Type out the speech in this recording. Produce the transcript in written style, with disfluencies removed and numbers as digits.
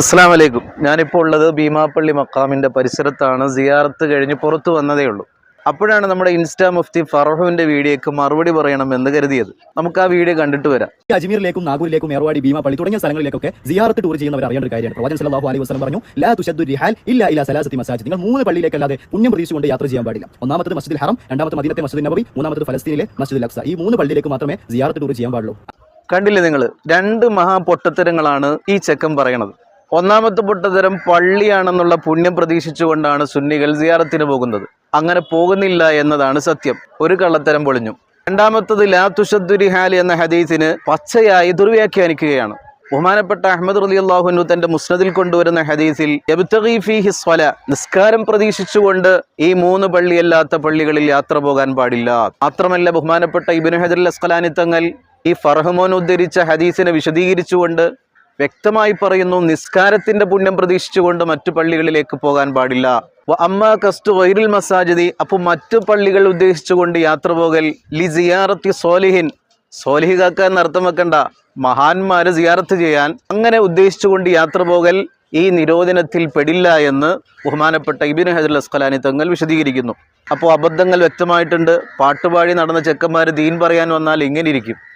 അസ്സലാമു അലൈക്കും. ഞാനിപ്പോൾ ഉള്ളത് ഭീമാപ്പള്ളി മക്കാമിൻ്റെ പരിസരത്താണ്. സിയാറത്ത് കഴിഞ്ഞ് പുറത്തു വന്നതേ ഉള്ളൂ. അപ്പോഴാണ് നമ്മുടെ ഇൻസ്റ്റാ മുഫ്തി ഫറഹുവിൻ്റെ വീഡിയോക്ക് മറുപടി പറയണമെന്ന് കരുതിയത്. നമുക്ക് ആ വീഡിയോ കണ്ടിട്ട് വരാം. അജ്മീറിലേക്കും നാഗൂരിലേക്കും മേർവാടി ഭീമാപ്പള്ളി തുടങ്ങിയ സ്ഥലങ്ങളിലേക്കൊക്കെ സിയാറത്ത് ടൂർ ചെയ്യുന്നവർ അറിയേണ്ട ഒരു കാര്യമാണ്. പ്രവാചകൻ സല്ലല്ലാഹു അലൈഹി വസല്ലം പറഞ്ഞു, ലാ തുശദ്ദു റിഹാൽ ഇല്ലാ ഇലാ സലാസത്തി മസാജിദ്. നിങ്ങൾ 3 പള്ളിയിലേക്കല്ലാതെ പുണ്യം പ്രതീക്ഷിച്ചുകൊണ്ട് യാത്ര ചെയ്യാൻ പാടില്ല. ഒന്നാമത്തത് മസ്ജിദുൽ ഹറം, രണ്ടാമത്തെ മദീനത്തെ മസ്ജിദുൽ നബവി, മൂന്നാമത്തത് ഫലസ്തീനിലെ മസ്ജിദുൽ അഖ്സ. ഈ 3 പള്ളിയിലേക്ക് മാത്രമേ സിയാറത്ത് ടൂർ ചെയ്യാൻ പാടുള്ളൂ. കണ്ടില്ലേ നിങ്ങൾ, 2 മഹാപൊട്ടത്തരങ്ങളാണ് ഈ ചെക്കൻ പറയണത്. ഒന്നാമത്തെ പൊട്ടത്തരം, പള്ളിയാണെന്നുള്ള പുണ്യം പ്രതീക്ഷിച്ചുകൊണ്ടാണ് സുന്നികൾ സിയാറത്തിന് പോകുന്നത്. അങ്ങനെ പോകുന്നില്ല എന്നതാണ് സത്യം. ഒരു കള്ളത്തരം പൊളിഞ്ഞു. രണ്ടാമത്തത്, ലാ തുശദ്ദു റിഹാൽ എന്ന ഹദീസിന് പച്ചയായി ദുർവ്യാഖ്യാനിക്കുകയാണ്. ബഹുമാനപ്പെട്ട അഹ്മദ് റളിയല്ലാഹു അൻഹു തന്റെ മുസ്നദിൽ കൊണ്ടുവരുന്ന ഹദീസിൽ യബ്തഗി ഫീഹി സ്വലാ, നിസ്കാരം പ്രതീക്ഷിച്ചുകൊണ്ട് ഈ 3 പള്ളിയല്ലാത്ത പള്ളികളിൽ യാത്ര പോകാൻ പാടില്ല. മാത്രമല്ല, ബഹുമാനപ്പെട്ട ഇബ്നു ഹജർ അൽ അസ്ഖലാനി തങ്ങൾ ഈ ഫർഹമോൻ ഉദ്ധരിച്ച ഹദീസിനെ വിശദീകരിച്ചുകൊണ്ട് വ്യക്തമായി പറയുന്നു, നിസ്കാരത്തിന്റെ പുണ്യം പ്രതീക്ഷിച്ചുകൊണ്ട് മറ്റു പള്ളികളിലേക്ക് പോകാൻ പാടില്ല. അമ്മാ കസ്തു ഗൈറുൽ മസാജിദി, അപ്പോൾ മറ്റു പള്ളികൾ ഉദ്ദേശിച്ചുകൊണ്ട് യാത്ര പോകൽ ലി സിയാറത്തി സോലിഹിൻ, സോലിഹികാക്ക എന്നർത്ഥം വെക്കണ്ട, മഹാന്മാരെ സിയാറത്ത് ചെയ്യാൻ, അങ്ങനെ ഉദ്ദേശിച്ചുകൊണ്ട് യാത്ര പോകൽ ഈ നിരോധനത്തിൽ പെടില്ല എന്ന് ബഹുമാനപ്പെട്ട ഇബ്നു ഹജർ അൽ അസ്ഖലാനി തങ്ങൾ വിശദീകരിക്കുന്നു. അപ്പോൾ അബദ്ധങ്ങൾ വ്യക്തമായിട്ടുണ്ട്. പാട്ടുപാടി നടന്ന ചെക്കന്മാർ ദീൻ പറയാൻ വന്നാൽ ഇങ്ങനെ ഇരിക്കും.